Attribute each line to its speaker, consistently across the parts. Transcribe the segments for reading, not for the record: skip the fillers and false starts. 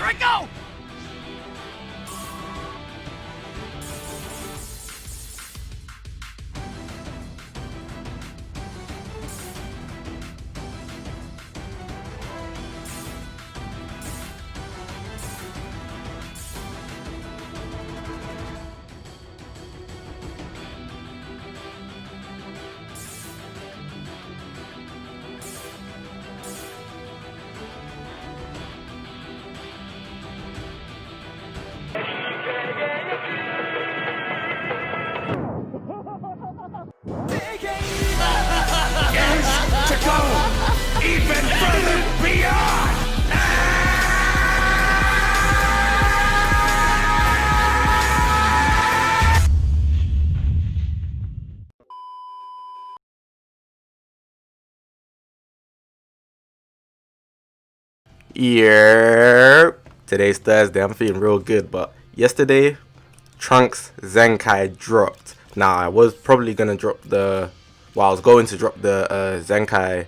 Speaker 1: I go!
Speaker 2: To go even further beyond!
Speaker 3: Yeah, today's Thursday. I'm feeling real good, but yesterday, Trunks Zenkai dropped. Now I was probably gonna drop the, I was going to drop the Zenkai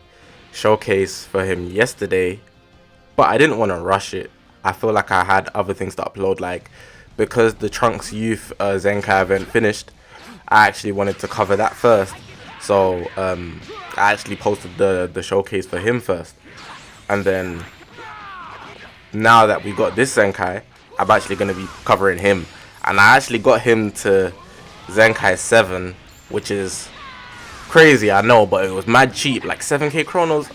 Speaker 3: showcase for him yesterday, but I didn't want to rush it. I feel like I had other things to upload, like because the Trunks Youth Zenkai event finished. I actually wanted to cover that first, so I actually posted the showcase for him first, and then now that we got this Zenkai, I'm actually going to be covering him. And I actually got him to Zenkai 7, which is crazy, I know, but it was mad cheap, like 7k chronos.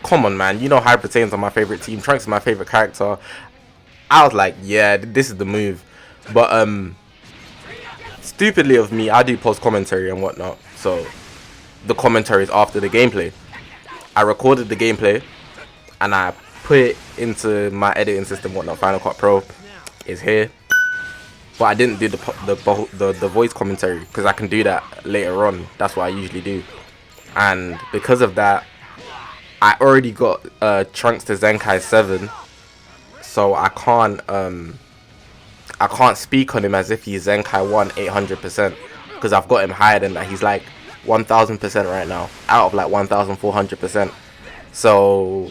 Speaker 3: Come on, man, you know Hybrid Saiyans are my favorite team, Trunks is my favorite character. I was like, yeah, this is the move. But stupidly of me, I do post commentary and whatnot, so the commentary is after the gameplay. I recorded the gameplay and I put it into my editing system, whatnot. Final Cut Pro is here, but I didn't do the voice commentary because I can do that later on. That's what I usually do, and because of that, I already got Trunks to Zenkai 7, so I can't speak on him as if he's Zenkai 1 800% because I've got him higher than that. He's like 1000% right now, out of like 1400%. So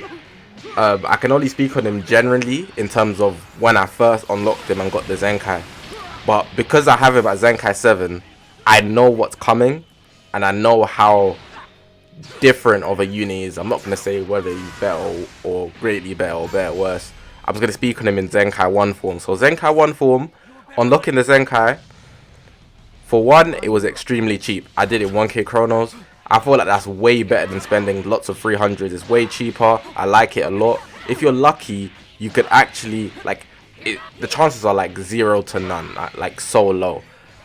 Speaker 3: I can only speak on him generally in terms of when I first unlocked him and got the Zenkai. But because I have him at Zenkai 7, I know what's coming and I know how different of a uni is. I'm not going to say whether he's better or greatly better or better worse. I'm just going to speak on him in Zenkai 1 form. So Zenkai 1 form, unlocking the Zenkai, for one, it was extremely cheap. I did it 1k chronos. I feel like that's way better than spending lots of 300s. It's way cheaper. I like it a lot. If you're lucky, you could actually, like, the chances are like 0 to none, like so low.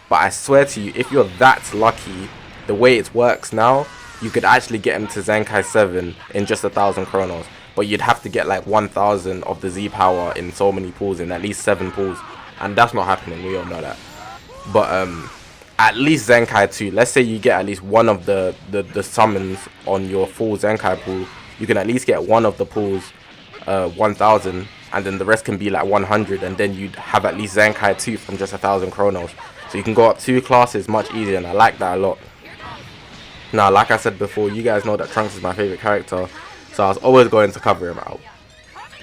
Speaker 3: But I swear to you, if you're that lucky, the way it works now, you could actually get him to Zenkai 7 in just 1000 chronos. But you'd have to get like 1000 of the Z power in so many pools, in at least 7 pools. And that's not happening, we all know that. But at least Zenkai 2, let's say you get at least one of the summons on your full Zenkai pool, you can at least get one of the pools 1000, and then the rest can be like 100, and then you'd have at least Zenkai 2 from just 1000 chronos. So you can go up 2 classes much easier, and I like that a lot. Now, like I said before, you guys know that Trunks is my favorite character, so I was always going to cover him out.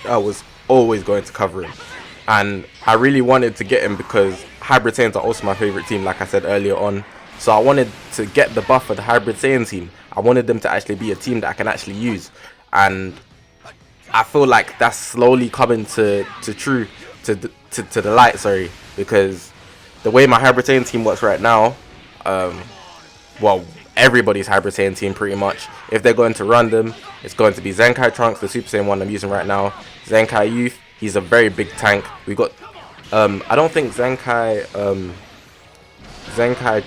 Speaker 3: I was always going to cover him, and I really wanted to get him because Hybrid Saiyans are also my favorite team, like I said earlier on. So I wanted to get the buff for the Hybrid Saiyan team. I wanted them to actually be a team that I can actually use, and I feel like that's slowly coming to the light. Sorry, because the way my Hybrid Saiyan team works right now, well, everybody's Hybrid Saiyan team pretty much, if they're going to run them, it's going to be Zenkai Trunks, the Super Saiyan one I'm using right now, Zenkai Youth. He's a very big tank. We got I don't think Zenkai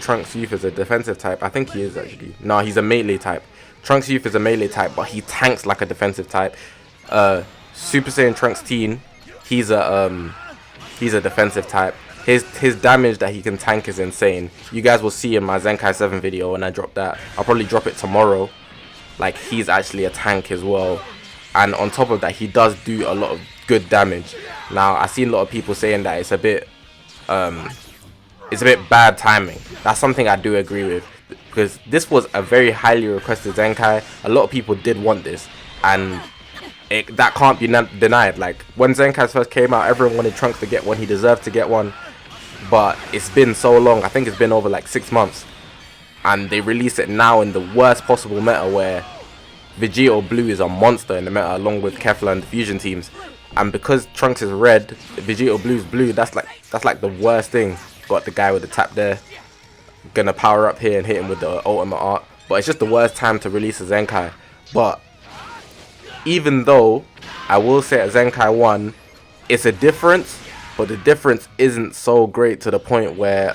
Speaker 3: Trunks Youth is a defensive type. I think he is actually. No, he's a melee type. Trunks Youth is a melee type, but he tanks like a defensive type. Super Saiyan Trunks Teen, he's a defensive type. His damage that he can tank is insane. You guys will see in my Zenkai 7 video when I drop that. I'll probably drop it tomorrow. Like, he's actually a tank as well. And on top of that, he does do a lot of good damage. Now, I've seen a lot of people saying that it's a bit bad timing. That's something I do agree with, because this was a very highly requested Zenkai. A lot of people did want this, and that can't be denied. Like when Zenkai first came out, everyone wanted Trunks to get one. He deserved to get one, but it's been so long. I think it's been over like 6 months, and they release it now in the worst possible meta where Vegito Blue is a monster in the meta along with Kefla and the fusion teams. And because Trunks is red, Vegito Blue's blue, that's like the worst thing. Got the guy with the tap there, gonna power up here and hit him with the ultimate art, but it's just the worst time to release a Zenkai. But even though I will say at Zenkai 1 it's a difference, but the difference isn't so great to the point where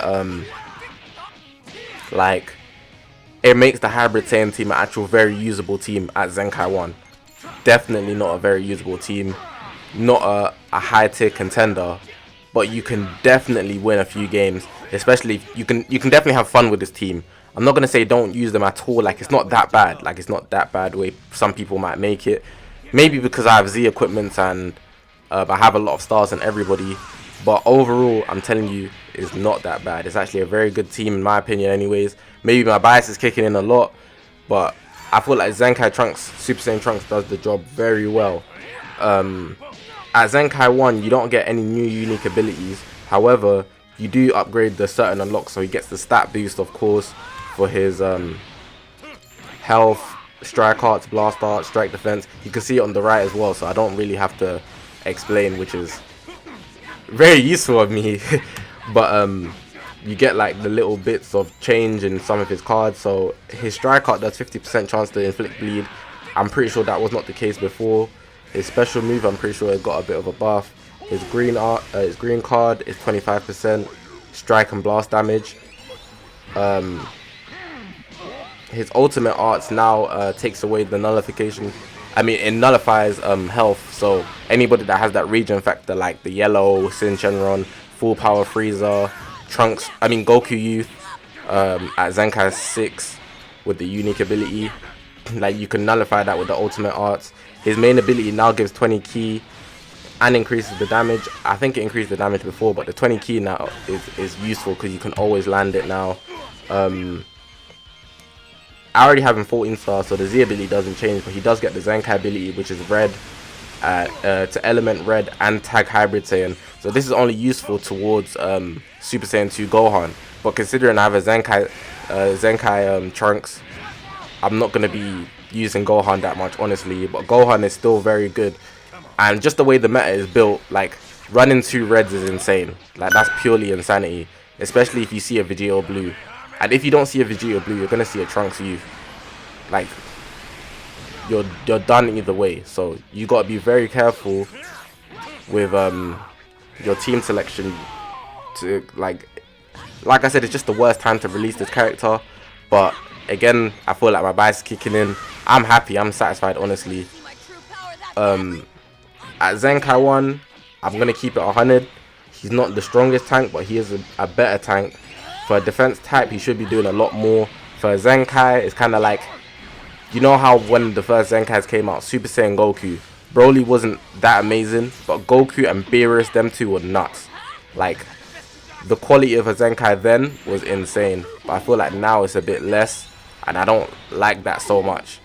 Speaker 3: like it makes the hybrid Saiyan team an actual very usable team at Zenkai 1. Definitely not a very usable team, not a high tier contender, but you can definitely win a few games. Especially if you can definitely have fun with this team. I'm not gonna say don't use them at all. Like it's not that bad. Like it's not that bad way some people might make it. Maybe because I have Z equipment and I have a lot of stars and everybody. But overall, I'm telling you, it's not that bad. It's actually a very good team in my opinion anyways. Maybe my bias is kicking in a lot, but I feel like Zenkai Trunks, Super Saiyan Trunks does the job very well. At Zenkai 1, you don't get any new unique abilities. However, you do upgrade the certain unlocks, so he gets the stat boost, of course, for his health, strike arts, blast art, strike defense. You can see it on the right as well, so I don't really have to explain, which is very useful of me. But you get like the little bits of change in some of his cards. So his strike art does 50% chance to inflict bleed. I'm pretty sure that was not the case before. His special move, I'm pretty sure it got a bit of a buff. His green card is 25% strike and blast damage. His ultimate arts now takes away the nullification. I mean, it nullifies health. So anybody that has that regen factor, like the yellow Sin Shenron, full power Frieza, Trunks, I mean Goku Youth at Zenkai 6 with the unique ability, like you can nullify that with the ultimate arts. His main ability now gives 20 ki and increases the damage. I think it increased the damage before, but the 20 ki now is useful because you can always land it now. I already have him 14 stars, so the Z ability doesn't change, but he does get the Zenkai ability, which is red to element red and tag hybrid Saiyan. So this is only useful towards Super Saiyan 2 Gohan, but considering I have a Zenkai Trunks, I'm not going to be using Gohan that much, honestly. But Gohan is still very good, and just the way the meta is built, like running 2 reds is insane. Like that's purely insanity, especially if you see a Vegito Blue. And if you don't see a Vegito Blue, you're gonna see a Trunks Youth. Like you're done either way. So you gotta be very careful with your team selection. To like I said, it's just the worst time to release this character. But again, I feel like my bias is kicking in. I'm happy. I'm satisfied, honestly. At Zenkai 1, I'm gonna keep it 100. He's not the strongest tank, but he is a better tank. For a defense type, he should be doing a lot more. For a Zenkai, it's kind of like, you know how when the first Zenkais came out, Super Saiyan Goku, Broly wasn't that amazing, but Goku and Beerus, them two were nuts. Like, the quality of a Zenkai then was insane, but I feel like now it's a bit less, and I don't like that so much.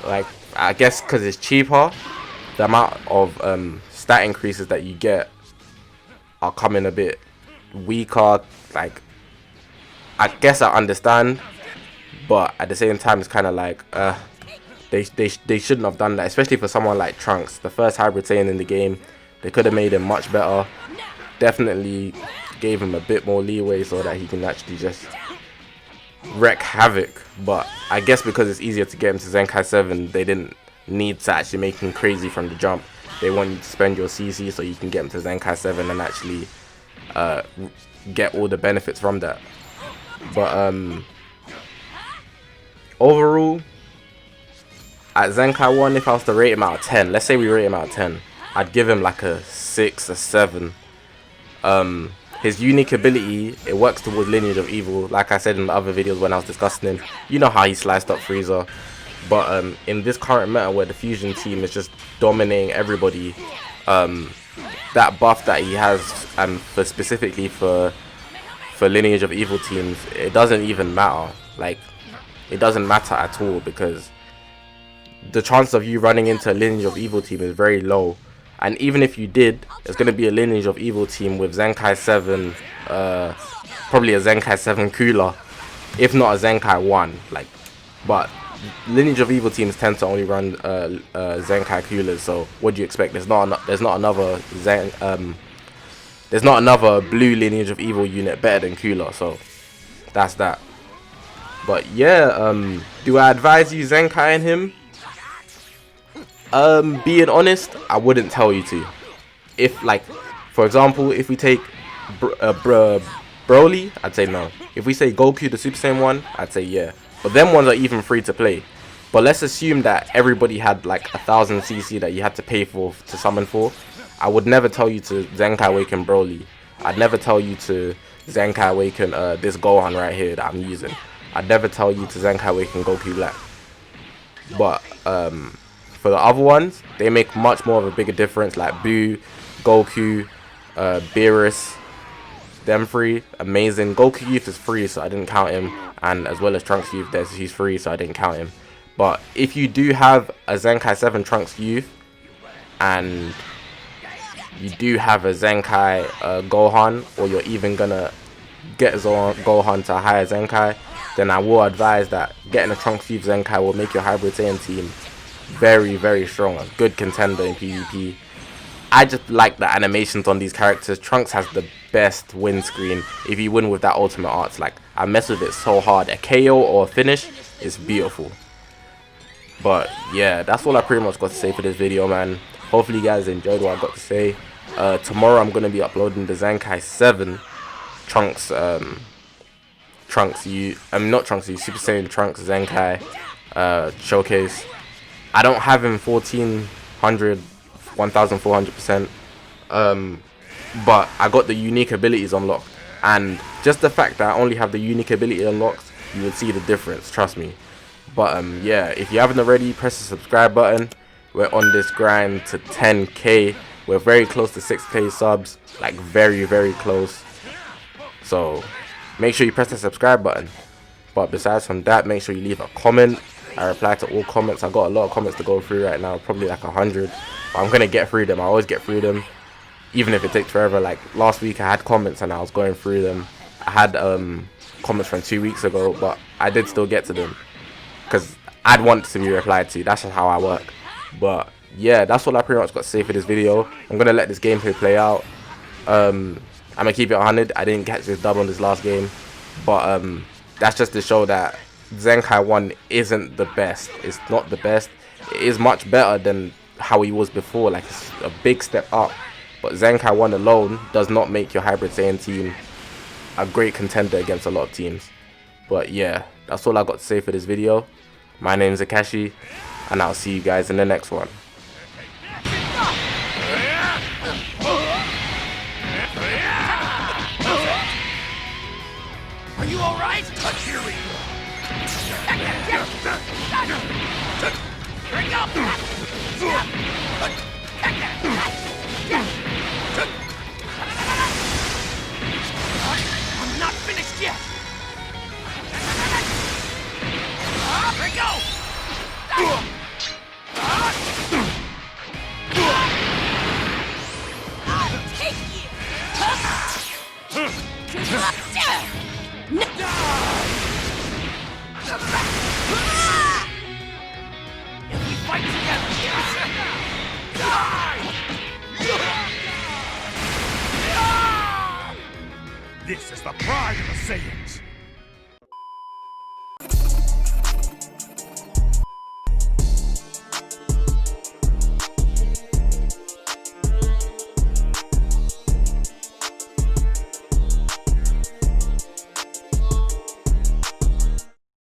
Speaker 3: Like, I guess because it's cheaper, the amount of stat increases that you get are coming a bit weaker. Like, I guess I understand, but at the same time it's kind of like they shouldn't have done that, especially for someone like Trunks, the first hybrid Saiyan in the game. They could have made him much better. Definitely gave him a bit more leeway so that he can actually just wreak havoc. But I guess because it's easier to get him to Zenkai 7, they didn't need to actually make him crazy from the jump. They want you to spend your CC so you can get him to Zenkai 7 and actually get all the benefits from that. But overall, at Zenkai 1, if I was to rate him out of 10, let's say we rate him out of 10, I'd give him like a 6 or 7. His unique ability, it works towards Lineage of Evil. Like I said in the other videos when I was discussing him, you know how he sliced up Frieza. But in this current meta where the fusion team is just dominating everybody, that buff that he has, and specifically for Lineage of Evil teams, it doesn't even matter. Like, it doesn't matter at all, because the chance of you running into a Lineage of Evil team is very low. And even if you did, it's going to be a Lineage of Evil team with Zenkai 7, probably a Zenkai 7 cooler, if not a Zenkai 1. Like, but Lineage of Evil teams tend to only run Zenkai coolers. So what do you expect? There's not another blue Lineage of Evil unit better than cooler. So that's that. But yeah, do I advise you Zenkai him? Being honest, I wouldn't tell you to. If, like, for example, if we take Broly, I'd say no. If we say Goku the Super Saiyan 1, I'd say yeah. But them ones are even free to play. But let's assume that everybody had like 1000 CC that you had to pay for to summon for. I would never tell you to Zenkai Awaken Broly. I'd never tell you to Zenkai Awaken this Gohan right here that I'm using. I'd never tell you to Zenkai Awaken Goku Black. But for the other ones, they make much more of a bigger difference, like Boo, Goku, Beerus, them three, amazing. Goku Youth is free, so I didn't count him, and as well as Trunks Youth, he's free, so I didn't count him. But if you do have a Zenkai 7 Trunks Youth, and you do have a Zenkai Gohan, or you're even gonna get Gohan to a higher Zenkai, then I will advise that getting a Trunks Youth Zenkai will make your Hybrid Saiyan team very, very strong, a good contender in PvP. I just like the animations on these characters. Trunks has the best win screen if you win with that ultimate arts. Like, I mess with it so hard. A KO or a finish is beautiful. But yeah, that's all I pretty much got to say for this video, man. Hopefully you guys enjoyed what I got to say. Tomorrow I'm going to be uploading the Zenkai 7 Trunks Super Saiyan Trunks Zenkai showcase. I don't have him 1400, 1400%, but I got the unique abilities unlocked, and just the fact that I only have the unique ability unlocked, you would see the difference, trust me. But yeah, if you haven't already, press the subscribe button. We're on this grind to 10k. We're very close to 6k subs, like very, very close. So make sure you press the subscribe button. But besides from that, make sure you leave a comment. I reply to all comments. I got a lot of comments to go through right now, probably like 100. But I'm gonna get through them. I always get through them, even if it takes forever. Like last week, I had comments and I was going through them. I had comments from 2 weeks ago, but I did still get to them because I'd want to be replied to. That's just how I work. But yeah, that's all I pretty much got to say for this video. I'm gonna let this gameplay play out. I'm gonna keep it 100. I didn't catch this dub on this last game, but that's just to show that Zenkai 1 isn't the best. It's not the best. It is much better than how he was before. Like, it's a big step up. But Zenkai 1 alone does not make your Hybrid Saiyan team a great contender against a lot of teams. But yeah, that's all I got to say for this video. My name is Zakashi, and I'll see you guys in the next one.
Speaker 2: Are you alright? Here we go. Bring up! I'm not finished yet! Here we go! I'll take you! If we fight together, die! This is the pride of the Saiyans.